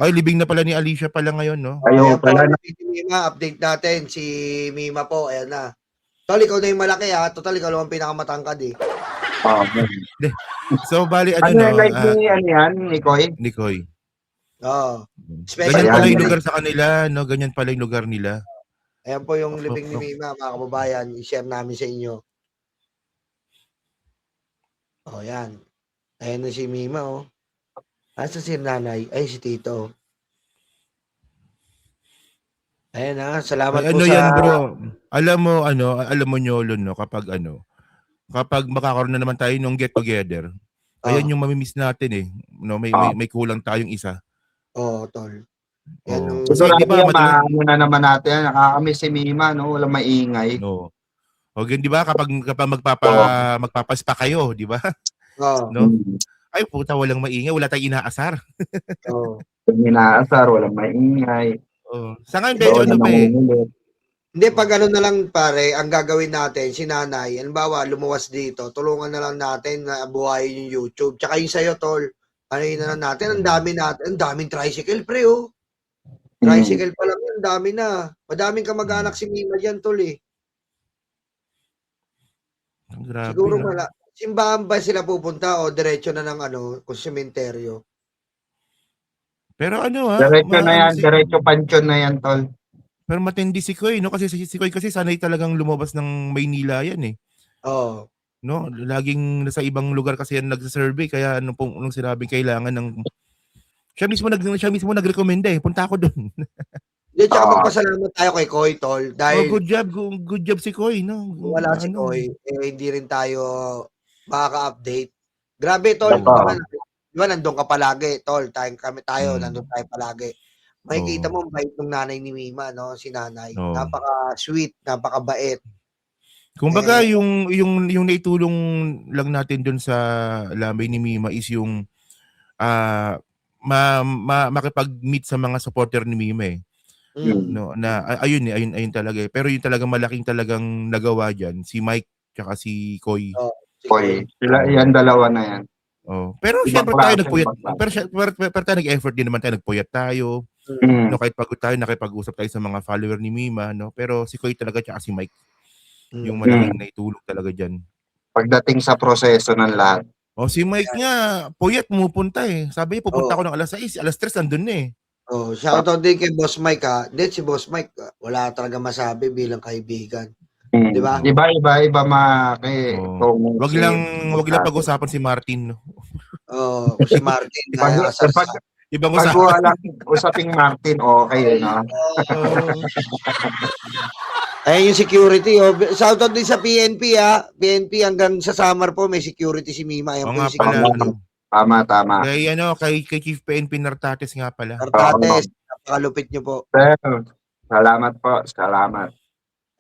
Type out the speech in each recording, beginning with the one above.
Ay, libing na pala ni Alicia pala ngayon, no? Ayan Ayaw po, pala. si Mima, update natin. Si Mima po, ayan na. Tol, ikaw na yung malaki ha. Total, ikaw lang ang pinakamatangkad eh. Oh, So, bali, ano, ano no? yung live ni ano yan, ni Koy? Nikoy. Oo. Ganyan Special pala Ayan. yung lugar sa kanila, no? Ganyan pala yung lugar nila. Ayan po yung libing ni Mima, mga kababayan. I-share namin sa inyo. Oh, yan. Ayan na si Mima, oh. Asa si nanay? Ay, si Tito. Ayan na, salamat Ay, po ano sa... yan, bro? Alam mo, Nyolo, no? Kapag makakaroon na naman tayo ng get together, ayan yung mamimiss natin eh. No, may kulang tayong isa. Oo, tol. Yan Oh. yung... Kasi di ba ano na naman natin, nakakamiss si Mima, no? Walang maingay. no. O di ba kapag magpapaspa kayo, di ba? Oo. No? Ay puta, walang maingay, wala tayong inaasar. Oo. Walang inaasar, walang maingay. Oh. Sa ngayon, medyo ano pa eh. Hindi, pag ano na lang pare, ang gagawin natin, si nanay, halimbawa, lumuwas dito, tulungan na lang natin na buhayin yung YouTube. Tsaka yung sa'yo, tol, ano yun na lang natin, ang daming tricycle, pre, oh. Tricycle pa lang yun, ang dami na. Madaming kamag-anak si Mima dyan, tol, eh. Grabe, Siguro no? simbahan ba sila pupunta o diretso na ng ano, kung sementeryo? Pero ano Diretso na yan, diretso pansyon na yan, tol. Pero matindi si Koy, no? Kasi si Koy kasi sanay talagang lumabas ng Maynila yan eh. Oo. No, laging nasa ibang lugar kasi yan nagsa-survey kaya nung sinabing kailangan ng siya mismo nagrekomenda eh. Punta ako doon. Hindi, tsaka magpasalamat tayo kay Koy, tol. Dahil good job si Koy, no? wala si Koy, hindi rin tayo makaka-update. Grabe, tol. Di ba, nandun ka palagi, tol. Tayo, nandun tayo palagi. Makikita mo, bait ng nanay ni Mima, no? Si nanay. Napaka-sweet, napaka-bait. Kumbaga, yung naitulong lang natin dun sa lamay ni Mima is yung makipag-meet sa mga supporter ni Mima eh. No, na ayun talaga eh. Pero yung talagang malaking talagang nagawa diyan si Mike tsaka si Koy. Koy. Sila yan, dalawa na yan. Oh. Pero syempre tayo nagpuyat. Pero tayo nag-effort din naman tayo, nagpuyat tayo. No, kahit pagod tayo, nakipag-usap tayo sa mga follower ni Mima, no. Pero si Koy talaga tsaka si Mike yung malaking naitulong talaga diyan. Pagdating sa proseso ng lahat. Oh, si Mike nga, puyat pumupunta eh. Sabi niya pupunta ako ng alas 6, alas 3 nandun na eh. Oh, shoutout din kay Boss Mike ha. Hindi, si Boss Mike, wala talaga masabi bilang kaibigan. Di ba? Iba Wag lang pag-usapan si Martin, no. Oh, si Martin. Ibang pag walang usaping Martin, okay, no? Ayun yung security. Oh. Shoutout din sa PNP ha. PNP hanggang sa summer po may security si Mima. Ayan po yung security. Tama. Kay Chief PNP Nartates nga pala. Nartates, napakalupit nyo po. Salamat po, salamat.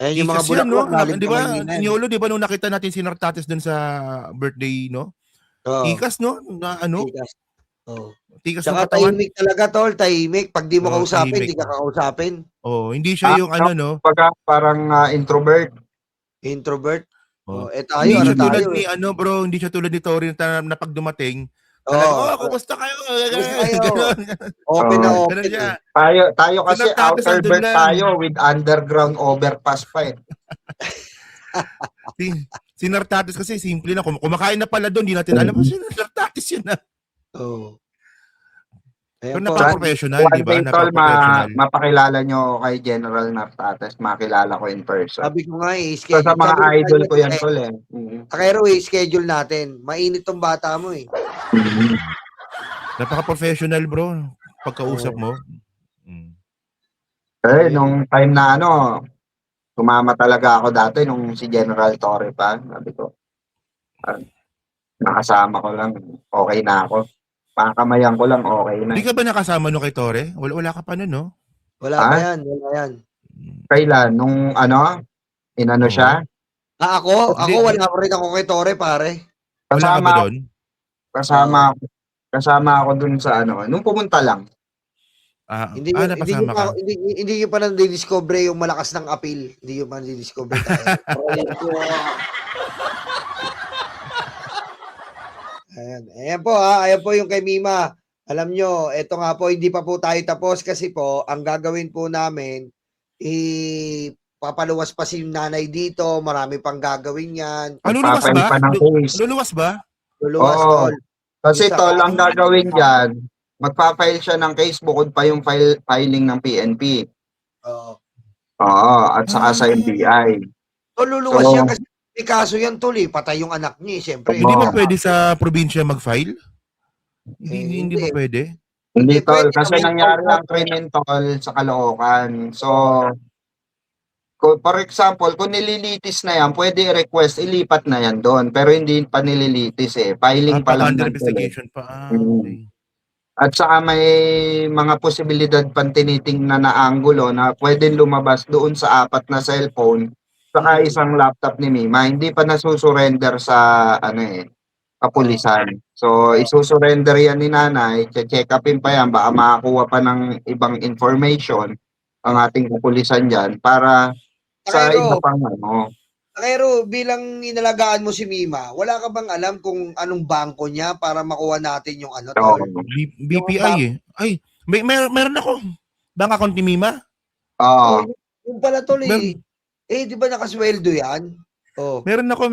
Ayun yung mga bulaklak, galing di ba? Niolo, di ba nung nakita natin si Nartates dun sa birthday, no? Tikas, no? Na ano? Tikas. Oh. Tikas ng katawan. Tahimik talaga, tol. Tahimik. Pag di mo kausapin, di ka kakausapin. Oh, hindi siya yung ano, no? Parang introvert. Introvert? Oh. Tayo, hindi siya tulad ni bro, hindi siya tulad ni Tori na pag dumating, kumusta kayo? Open na open. Tayo kasi outer bird tayo with underground overpass pa eh. Si Nartates kasi simple na. Kumakain na pala doon, di natin alam. Si Nartates yun na. Pero napaka-professional, di ba? Napaka-professional. Mapakilala nyo kay General Nartates, makilala ko in person. Sabi ko nga schedule. Sa mga idol ko yan, tol eh. Pero schedule natin. Mainit tong bata mo eh. Napaka-professional, bro. Pagkausap mo. Nung time na tumama talaga ako dati nung si General Torre pa. Sabi ko, nakasama ko lang, okay na ako. Pakamayan ko lang, okay na. Hindi ka ba nakasama nung kay Torre? Wala ka pa nun, no? Wala pa yan. Kailan? Nung inano siya? Ako wala ko rin ako kay Torre, pare. Wala ka ba doon? Kasama ako dun sa nung pumunta lang. Hindi nyo pa nang-discover yung malakas ng appeal. Hindi nyo pa nang-discover tayo. Ayan po ayan po yung kay Mima. Alam nyo, eto nga po, hindi pa po tayo tapos kasi po, ang gagawin po namin, papaluwas pa si nanay dito, marami pang gagawin yan. Luluwas Magpapail ba? pa ng case. Luluwas ba? Luluwas, Oo. tol. Kasi Yung sa tol, ang kaso, gagawin dyan, magpa-file siya ng case bukod pa yung filing ng PNP. Oo. Oo, at saka sa NBI. Tol, luluwas So, yan kasi may kaso yan, tol, patay yung anak niya, siyempre. Hindi ba Oo. pwede sa probinsya mag-file? Eh, Hindi ba pwede? Hindi tol, pwede. kasi May nangyari contract. ang krimen tol sa Caloocan. So, for example, kung nililitis na yan, pwede request, ilipat na yan doon. Pero hindi pa nililitis eh. Filing pa lang Under yan tol eh. investigation pa. Okay. At saka may mga posibilidad pang tinitingnan na anggulo na pwedeng lumabas doon sa 4 na cellphone saka isang laptop ni Mima. Hindi pa nasusurrender sa kapulisan. So, isusurrender yan ni nanay, check upin pa yan, baka makakuha pa ng ibang information ang ating kapulisan dyan para sa iba pang Pero bilang inalagaan mo si Mima, wala ka bang alam kung anong bangko niya para makuha natin yung tol? BPI eh. Ay, meron ako. Bank account ni Mima? Oo. Yung pala tol di ba nakasweldo yan? Oh. Meron ako.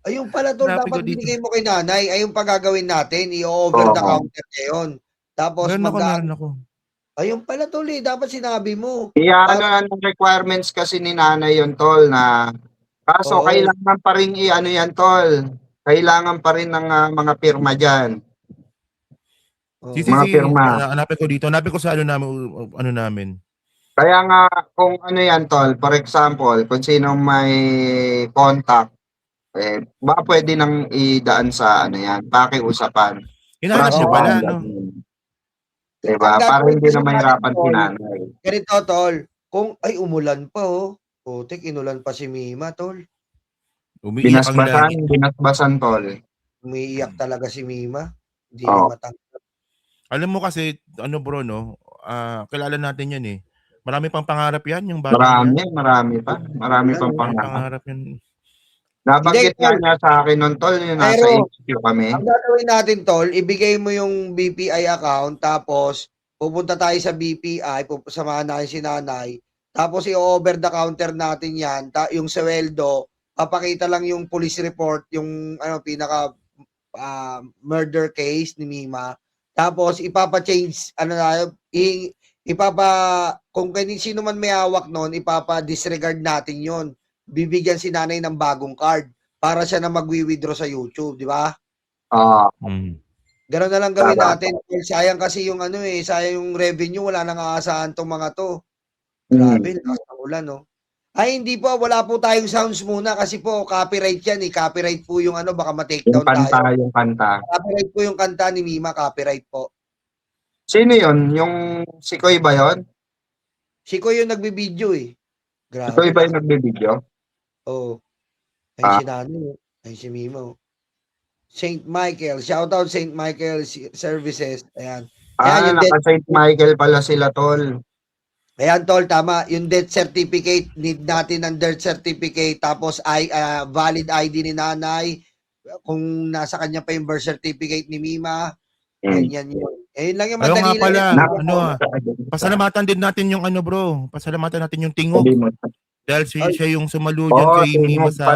Ayun pala tol, Hanapin dapat ko dito. binigay mo kay nanay. Ayun pa gagawin natin, i-over the counter ngayon. Tapos meron ako. Ayun pala tol dapat sinabi mo. Ang requirements kasi ni nanay yon tol na kaso kailangan pa rin yan tol. Kailangan pa rin ng mga pirma diyan. Mga pirma. Hanapin ko dito. Hanapin ko sa namin. Kaya nga kung yan tol, for example, kung sino may contact baka pwede nang idaan sa pakiusapan. Hinahanap niyo pala, no? Diba? Para hindi na mahirapan si nanay. Ganito, tol. Kung, umulan pa, Putik, inulan pa si Mima, tol. Binasbasan, tol. Umiiyak talaga si Mima. Hindi na matanggap. Alam mo kasi, bro, no? Kilala natin yan eh. Marami pang pangarap yan, yung bata yan. Marami pang pangarap yan. Nabanggit niya sa akin nun, tol, yung nasa HQ kami. Ang gagawin natin, tol, ibigay mo yung BPI account, tapos pupunta tayo sa BPI, samahan natin si nanay, tapos i-over the counter natin yan, yung sweldo, papakita lang yung police report, yung pinaka murder case ni Mima, tapos ipapa-change, kung sino man may hawak nun, ipapa-disregard natin yon. Bibigyan si nanay ng bagong card para siya na magwi-withdraw sa YouTube, di ba? Ganoon na lang gawin natin. Sayang kasi yung sayang yung revenue, wala nang aasahan tong mga to. Grabe, lakas ng ulan, no? Ay, hindi po, wala po tayong sounds muna kasi po copyright yan, copyright po yung baka ma-take down tayo. Yung kanta. Copyright po yung kanta ni Mima, copyright po. Sino yun? Yung si Koy ba yun? Si Koy yung nagbibideo Grabe. Si Koy ba yung nagbibideo? Oo. Ay si nanay, ay si Mima. St. Michael, shoutout St. Michael Services. Ayan. Naka-St. Michael pala sila, tol. Ayan, tol, tama. Yung death certificate, need natin ng death certificate, tapos valid ID ni nanay, kung nasa kanya pa yung birth certificate ni Mima, ganyan yun. Ayun lang yung madali lang. Pasalamatan din natin yung bro. Pasalamatan natin yung Tingog. Dahil siya yung sumalo dyan kay Mima sa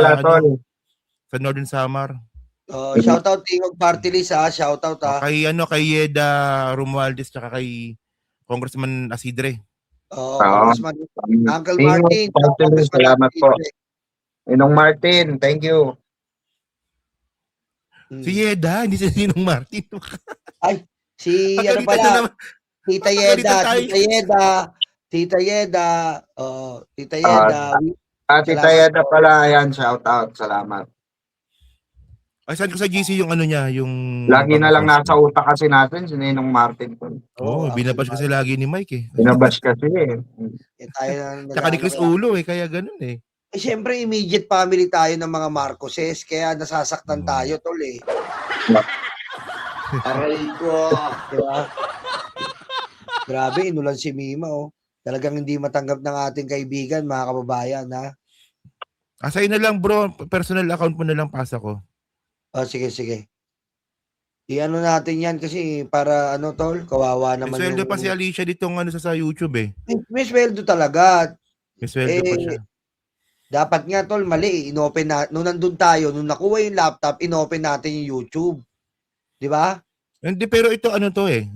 Northern Samar. Shoutout Tingog Party List, shoutout Kay Yeda Romualdez tsaka kay Congressman Asidre. Congressman Uncle Martin. Salamat po. Inong Martin, thank you. Si Yeda, hindi si Ninong Martin. Ay, pala. Tita Yeda. Tita Yeda. Tita Yeda pala, ayan, shout out, salamat. Ay, saan ko sa GC yung niya, yung... Lagi na lang nasa utak kasi natin, si Ninong Martin. Binabash kasi lagi ni Mike Binabash kasi Tsaka ni Chris Ulo kaya ganun siyempre, immediate family tayo ng mga Marcoses, kaya nasasaktan tayo, tol Aray ko. Diba? Grabe, inulan si Mima, Talagang hindi matanggap ng ating kaibigan, mga kababayan, Sa'yo na lang, bro. Personal account mo na lang pasa ko. Sige. I-ano natin yan kasi para ano tol, kawawa May naman sweldo yung... pa si Alicia ditong ano sa YouTube eh. May sweldo talaga. May sweldo pa siya. Dapat nga tol, mali. Inopen na, nung nandun tayo, nung nakuha yung laptop, inopen natin yung YouTube. Di ba? Hindi, pero ito ano to eh.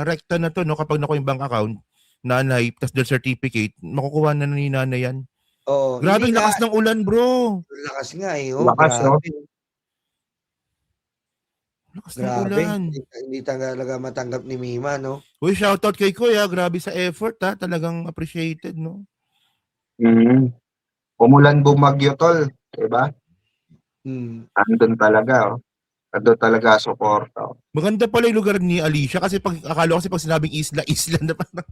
Rekta na to, no? Kapag nakuha yung bank account, nanay, tas the certificate, makukuha na ni nanay yan. Oo. Grabe, Hindi lakas ng ulan, bro. lakas nga eh. Oh, Lakas, no? grabe. Lakas ng Grabe. ulan. Hindi talaga matanggap ni Mima, no? Uy, shoutout kay Kuya. Grabe sa effort, ha. Talagang appreciated, no? Umulan bumagyo, tol. Diba? Andun talaga, oh. Andun talaga support, oh. Maganda pala yung lugar ni Alicia kasi akala ko kasi pag sinabing isla, isla na parang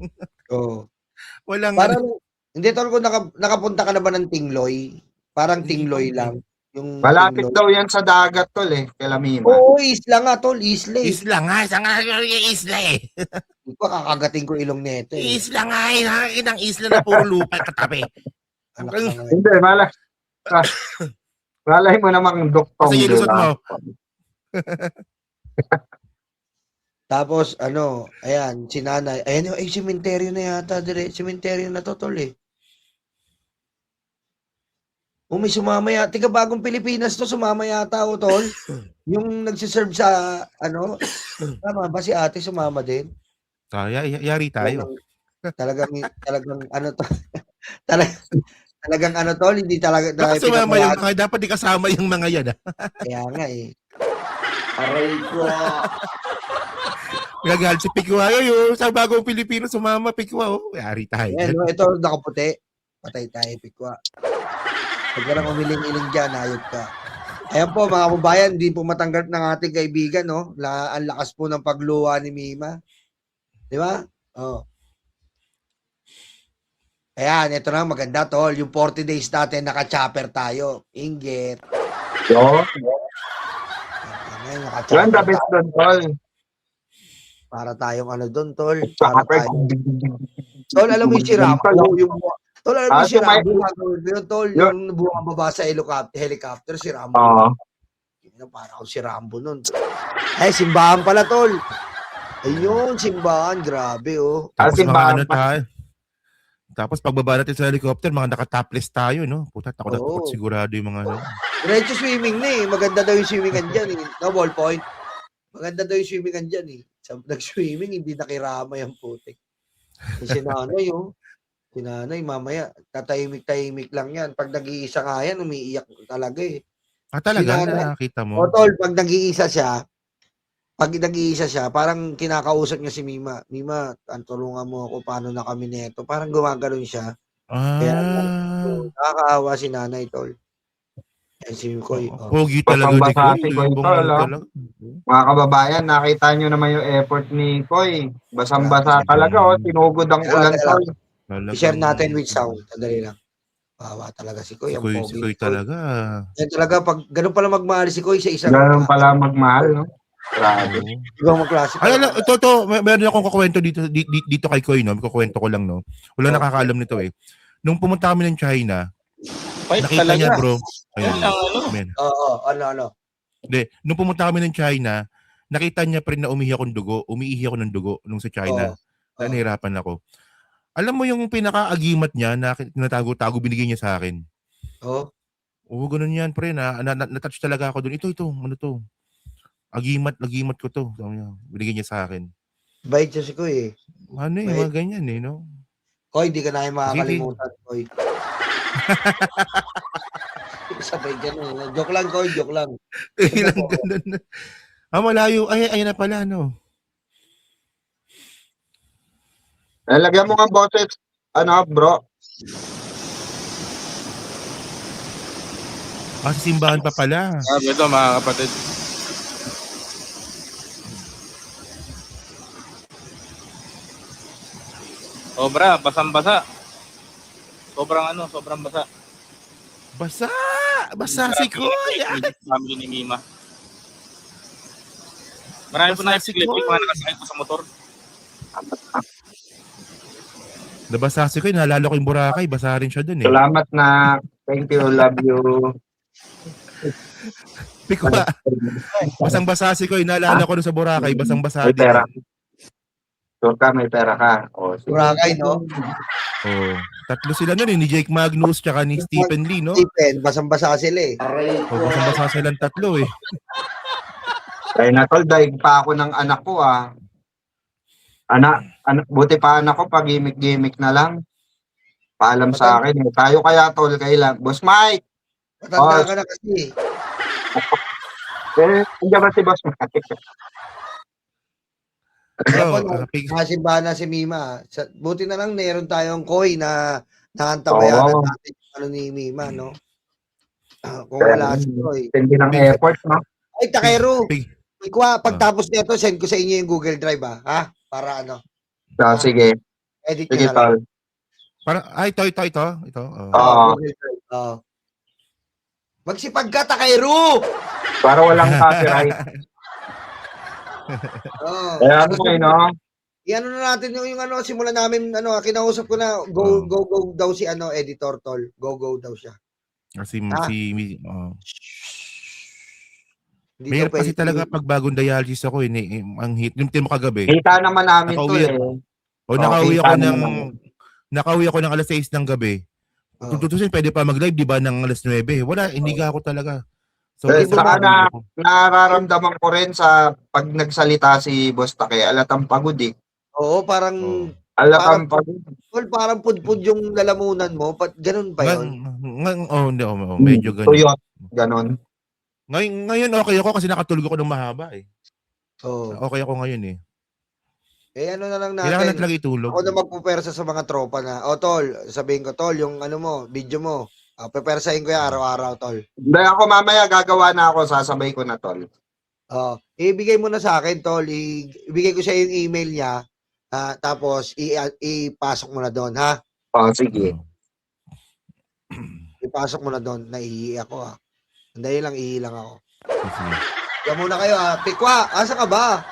Oo. walang Parang, hindi tol, kung nakapunta ka na ba ng Tingloy? Parang Hindi Tingloy pa, lang. Yung Malapit Tingloy. daw yan sa dagat, tol, eh. Kila Mima. Oo, isla nga tol, isla eh. isla nga, isa nga yung isla eh. Hindi pa kakagating ko ilong neto eh. Isla nga eh, nakakita ng isla na puro lupa katabi. Anak na nga. Hindi, malay mo namang duktong. Kasi ilusot mo. Tapos ano, ayan, si nanay, ayan yung sementeryo na yata, sementeryo na to tol eh. May sumama yata, tiga bagong Pilipinas to, sumama yata o tol. Yung nagsiserve sa, ano, tama ba si ate sumama din? Yari tayo. Talagang ano to, talagang ano tol, hindi talaga Baka sumama yung mga, dapat di kasama yung mga yan. Kaya nga eh. Aray ko. Gagal si Pikwa yun, sa bagong Pilipino sumama Pikwa, oh. Yari tayo. Ayan, ito nakaputi. Patay tayo, Pikwa. Huwag ka lang umiling-iling dyan, ayod ka. Ayan po, mga kababayan, hindi po matanggal ng ating kaibigan, no? Ang lakas po ng pagluwa ni Mima. Di ba? Oh. Ayan, ito na, maganda, tol. Yung 40 days natin, naka-chopper tayo. Inggit. Yo. Ayan, Yan, the best doon, tol. Para tayong ano doon, tol. Para tayong... Tol, alam mo yung si Rambo, Tol, alam mo si Rambo, tol, yung bumababa sa helicopter, si Rambo. Para ako si Rambo nun. Simbahan pala, tol. Ayun, simbahan, grabe, oh. Tapos simbahan mga ano tayo. Tapos pagbaba natin sa helicopter, mga naka-topless tayo, no? Puta, takot sigurado yung mga ano. Diretso swimming na eh. Maganda daw yung swimmingan dyan eh. No, ballpoint. Maganda daw yung swimmingan dyan eh. Nag-swimming, hindi nakirama yung putik. Kasi nanay, oh. Sinanay, mamaya, tatahimik-tahimik lang yan. Pag nag-iisa nga yan, umiiyak talaga eh. Talaga? Nakakita mo? O tol, pag nag-iisa siya, parang kinakausap niya si Mima. Mima, tulungan mo ako, paano na kami neto? Parang gumagano'n siya. Kaya nakakaawa si nanay, tol. Yan si Koy. Pogi talaga ni Koy. Mga kababayan, nakita nyo naman yung effort ni Koy. Basang-basa talaga, oh. Tinugod ang ulan, tol. I-share natin with sound. Sandali lang. Bawa talaga si Koy. Si Koy talaga. Yan talaga, pag ganun pala magmahal si Koy sa isang... Ganun pala magmahal, no? Grabe. Ibang magklase. Ay, ito, meron akong kukwento dito kay Koy, no? Kukwento ko lang, no? Wala nakakaalam nito, eh. Nung pumunta kami ng China, nakita niya, bro. Ayun. Oo, ano. Hindi, nung pumunta kami ng China, nakita niya pa rin na umihi ako ng dugo nung sa China. Nahirapan ako. Alam mo yung pinaka-agimat niya na tinatago-tago binigay niya sa akin? Oo, ganun yan, pre. Na-touch talaga ako doon. Ito, ano to? Agimat ko to. Binigay niya sa akin. Bait siya si Koy eh. Ano eh, mga ganyan eh, no? Koy, di ka na makakalimutan, Koy. Sabay ganun. Joke lang, Koy, joke lang. Ilang ganun. Malayo. Ay na pala, no? Lagyan mo nga boses, bro. Sa simbahan pa pala. Ito mga kapatid. Basang-basa. Sobrang basa. Basa si Koy. Family ni Mima. Marami po na yung mga nakasakit po sa motor. Nabasa si Koy, naalala ko yung Boracay, basa rin siya dun eh. Salamat na. Thank you, love you. Pikwa. Basang-basa si Koy. Naalala ko doon sa Boracay. Basang-basa May din. pera. Sure ka, may pera ka. O, sige. Boracay, no? Oh. Tatlo sila nun ni Jake Magnus tsaka ni Stephen Lee, no? Stephen, basang-basa sila eh. Oh, basang-basa silang tatlo eh. Kaya na tol, daig pa ako ng anak ko Anak, buti pa anak ko, pag-gimmick-gimmick na lang. Paalam sa akin. Tayo kaya tol, kailan? Boss Mike! Matanda ka na kasi. Hindi ba si Boss Mike? Bro, Nasimbahan na si Mima. Buti na lang meron tayong Koy na nakantabayanan natin yung ano ni Mima, no? Kung wala si Koy. Hindi ng effort, no? Ay, Takero! Ikwa, pagtapos nito, send ko sa inyo yung Google Drive, ha? Para ano? Sige. Edit Sige, nyo na lang. tol. ito. Google Drive. Magsipag ka, Takero! Para walang copyright. Kaya ano kayo, no? Iano na natin yung ano, simulan namin, kinausap ko na, go daw si editor, tol. Go daw siya. Mayroon kasi talaga pag bagong dialysis ako ang hit yung team kagabi. Kita naman namin to eh. Nakauwi ako ng alas 6 ng gabi. Tutusin pwede pa mag-live di ba ng alas 9. Wala, hindi ako talaga. So saka nararamdaman ko rin sa pag nagsalita si Boss Take, alatang pagod eh. Oo, parang alatang pagod. Parang pudpud yung lalamunan mo, ganun pa yun. Medyo ganun. Tuyot, ganun. Ngayon okay ako kasi nakatulog ako ng mahaba eh. Okay ako ngayon eh. Ano na lang natin. Kailangan na talaga itulog. Ako na magpupersa sa mga tropa na, tol, sabihin ko, tol, yung video mo, pepersahin ko yan araw-araw, tol. Hindi ako mamaya gagawa na ako, sasabay ko na, tol. Ibigay mo na sa akin, tol. Ibigay ko sa yung email niya, tapos ipasok mo na doon, ha? Sige. Ipasok mo na doon, naiihi ako, ha? Dahil lang, ihilang ako. Kaya muna kayo, ha? Pikwa, asa ka ba?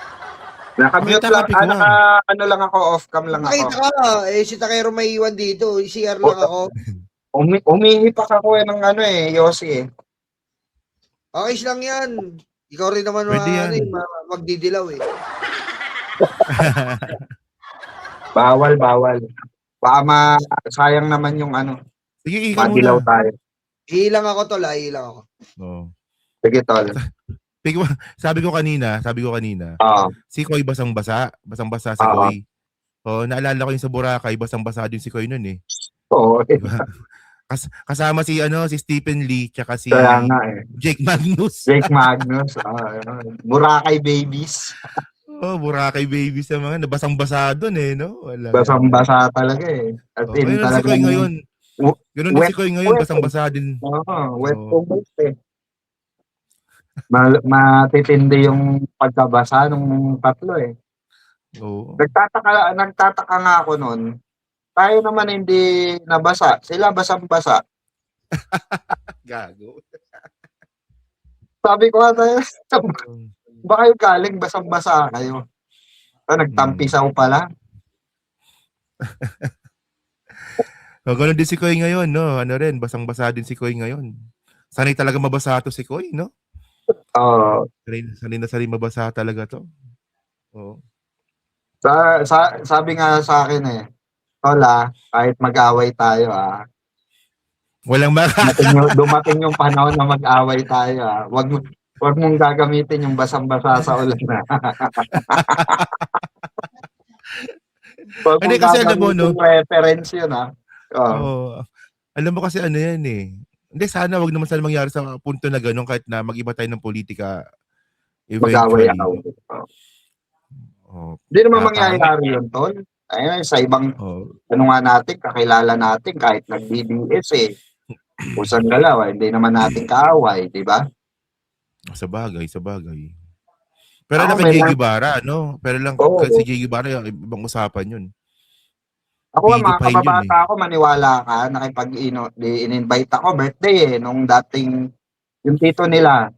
Nakamute lang, ano lang ako, off-cam lang ako. Nakita ka, si Takero may iwan dito, CR lang ako. Umihipak ako ng Yossi eh. Okay lang yan. Ikaw rin naman magdidilaw eh. Bawal. Baka sayang naman yung Sige, ikaw madilaw muna. tayo. Ihilang ako, tol. Ihilang ako. Sige, tol. Sabi ko kanina, si Koy basang-basa si Koy. Naalala ko yung sa Boracay, basang-basa din si Koy nun eh. Oo. Diba? Kasama si Stephen Lee tsaka si Jake Magnus. Boracay babies. Boracay babies sa mga basang-basa doon eh, no? Wala. Basang-basa talaga eh. At si Koy ngayon. Ganun din si Koy ngayon, basang-basa din. Wet eh. Matitindi yung pagkabasa nung tatlo eh. Nagtataka nga ako noon. Tayo naman hindi nabasa. Sila basang-basa. Gago. Sabi ko tayo, baka yung galing basang-basa kayo. Nagtampisaw pala. Ganun din si Koy ngayon, no? Basang-basa din si Koy ngayon. Sanay talaga mabasa to si Koy, no? Sanay mabasa talaga to. Sabi nga sa akin eh, Tola, kahit mag-away tayo walang dumating yung panahon na mag-away tayo Wag mong gagamitin yung basang-basa sa ulan na. Hindi kasi alam mo, no? Reference yun Alam mo kasi yan eh. Hindi, sana wag naman sana mangyari sa punto na gano'n kahit na mag-iba tayo ng politika eventually. Hindi naman mangyayari yun, Tol. Ayun, sa ibang natin, kakilala natin, kahit nag-DDS eh. Pusang galaw, hindi naman natin kaaway, di ba? Sa bagay. Pero lang kay Jay Guevara, no? Pero lang si Jay Guevara, ibang usapan yun. Ako mga kababata ako, maniwala ka, in-invite ako, birthday nung dating, yung tito nila,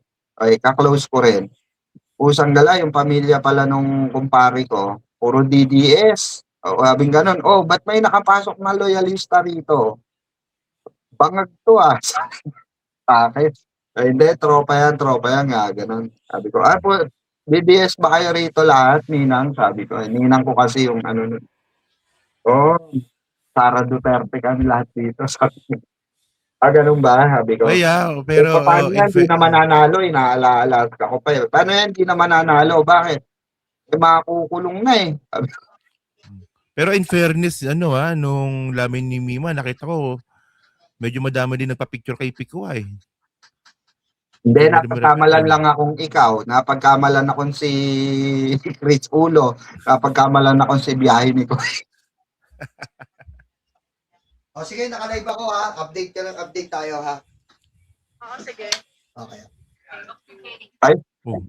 kaklose ko rin. Pusang gala, yung pamilya pala nung kumpare ko, puro DDS. Sabing ganun, ba't may nakapasok na loyalista rito? Bangag to Sakit. Ay, hindi, tropa yan nga, ganun. Sabi ko, po, DDS ba kayo rito lahat, Ninang? Sabi ko, Ninang ko kasi yung ano nun. Oh, Sara Duterte kami lahat dito. Sabi ko, ganun ba? Sabi ko. Pero Paano yan, di naman nanalo, inaalaala ko pa yun. Paano yan, di naman nanalo? Bakit? Makukulong na eh. Sabi ko, pero in fairness, nung lamin ni Mima, nakita ko, medyo madami din nagpa-picture kay Pico eh. hindi, napagkamalan lang akong ikaw. Napagkamalan akong si Chris Ulo. Napagkamalan akong si Biyahe ni ko. O sige, naka-live ako ha. Update tayo ha. Oo, sige. Okay.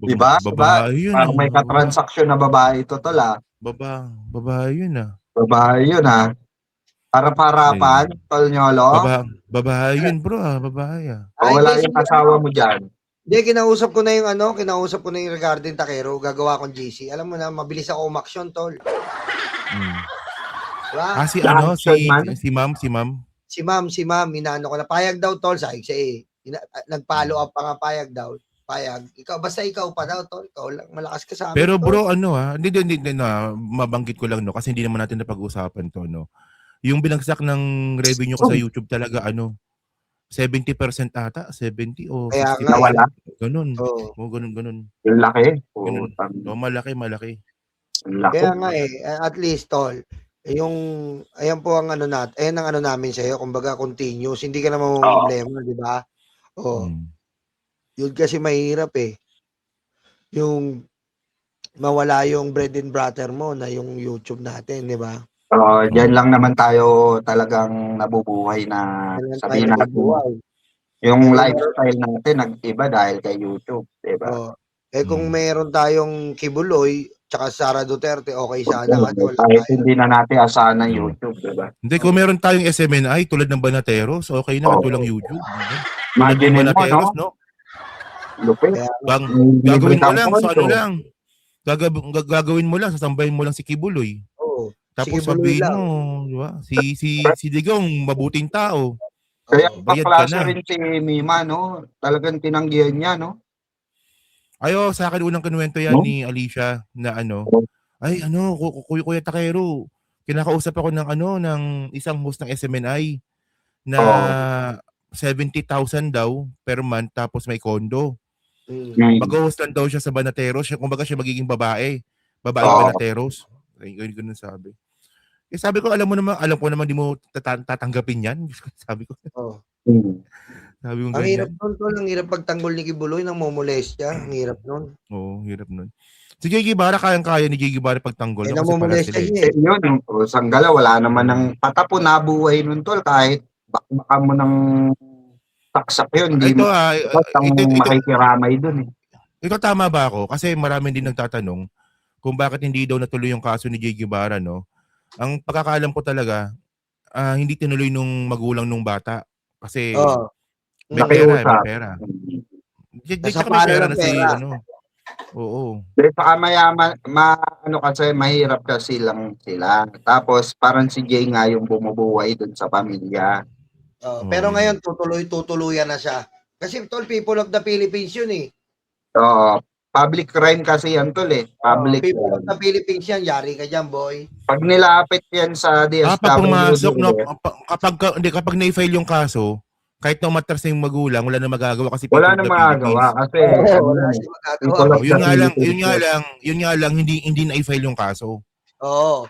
Diba? Babae yun. Parang may katransaksyon na babae ito tol ah. Babae yun ah. Babae yun ah. Para-parapan, tol Nyolo. Babae yun bro ah. Babae ah. O wala yung asawa mo dyan. Hindi, kinausap ko na yung regarding Takero, gagawa akong GC. Alam mo na, mabilis ako umaksyon, tol. Diba? Si ma'am. Si ma'am, inaano ko na, payag daw, tol, sa siya nag-follow up pa nga, payag daw. Payag. Basta ikaw pa daw, tol. Ikaw lang, malakas ka sa amin. Pero tol. bro, hindi mabanggit ko lang, no, kasi hindi naman natin napag-usapan to, no. Yung binagsak ng revenue ko sa YouTube talaga, 70% ata, 70 o 60%. Kaya nga, Nawala. Ganun. Oo. Ganun. Yung laki. Ganun. Malaki. Yung laki. Kaya nga at least, tol, ayan po ang ayan ang namin sa'yo, kumbaga continuous, hindi ka na problema, di ba? Yun kasi mahirap yung mawala yung bread and butter mo na yung YouTube natin, di ba? Diyan lang naman tayo talagang nabubuhay na sabihin natin. Yung lifestyle natin nag-iba dahil kay YouTube, di ba? Kung meron tayong Kibuloy tsaka Sara Duterte, okay sana. Kahit hindi na natin asahan ng YouTube, di ba? Hindi, kung meron tayong SMNI tulad ng Banateros, okay na, walang YouTube. Imagine mo, Banateros, no? Lupit. Gagawin mo lang, so lang. Gagawin mo lang, sasambahin mo lang si Kibuloy. Tapos sabihin mo, di ba? Si Digong, mabuting tao. Kaya bayad paklase ka na. rin si Mima, no? Talagang tinanggihan niya, no? Sa akin unang kinuwento yan ni Alicia na Kuya Takero, kinakausap ako ng isang host ng SMNI na 70,000 daw per month tapos may condo. Mag-host lang daw siya sa Banateros. Kumbaga siya magiging babae. Banateros. Ganun sabi. Sabi ko, alam ko naman di mo tatanggapin yan. Sabi ko. Sabi ko ang hirap nun, tol. Ang hirap pagtanggol ni Kibuloy ng momolestya. Ang hirap nun. Oo, hirap nun. Si J.G. Bara, kayang-kaya ni J.G. Bara pagtanggol. Namomolestya niya yun. Sanggala, wala naman ng patapon na buhay nun, tol. Kahit baka mo ng taksak yun. Hindi mo makikiramay dun. Ito tama ba ako? Kasi marami din nagtatanong kung bakit hindi daw natuloy yung kaso ni J.G. Bara, no? Ang pagkakaalam ko talaga, hindi tinuloy nung magulang nung bata. Kasi may pera. Tsaka may pera na Oo. Saka mayaman, kasi mahirap kasi lang sila. Tapos parang si Jay nga yung bumubuhay dun sa pamilya. Pero ngayon, tutuluyan na siya. Kasi tol, people of the Philippines yun Public crime kasi yan, tol people of the Philippines yan, yari ka dyan, boy. Pag nilapit yan sa DSWD. Pag pumasok, kapag na-file yung kaso, kahit na umatras na yung magulang, wala na magagawa kasi wala na magagawa kasi wala siya magagawa. Yun nga lang hindi na-file yung kaso. Oo.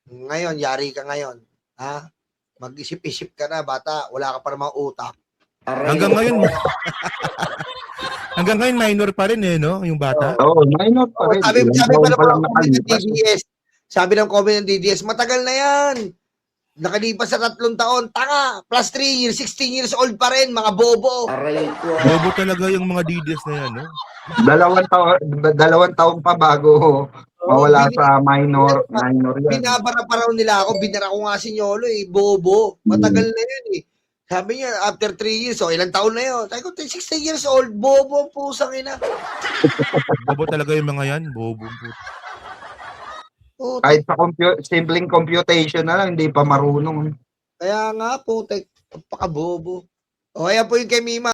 Ngayon, yari ka ngayon. Ha? Mag-isip-isip ka na, bata, wala ka pa namang utak. Hanggang ngayon minor pa rin no, yung bata. Minor pa rin. Sabi ng comment ng DDS, matagal na yan. Nakalipas sa 3 taon, tanga, plus 3 years, 16 years old pa rin, mga bobo. Bobo talaga yung mga DDS na yan, no? 2 taon pa bago mawala sa minor yan. Binabara pa raw nila ako, binara ko nga si Nyolo bobo. Matagal na yun Sabi niya, after 3 years, ilang taon na yun? Sabi ko, 16 years old, bobo, pusang ina. Bobo talaga yung mga yan, bobo. Kahit sa simpleng computation na lang, hindi pa marunong. Kaya nga, putek, pakabobo. Kaya po yung kay Mima.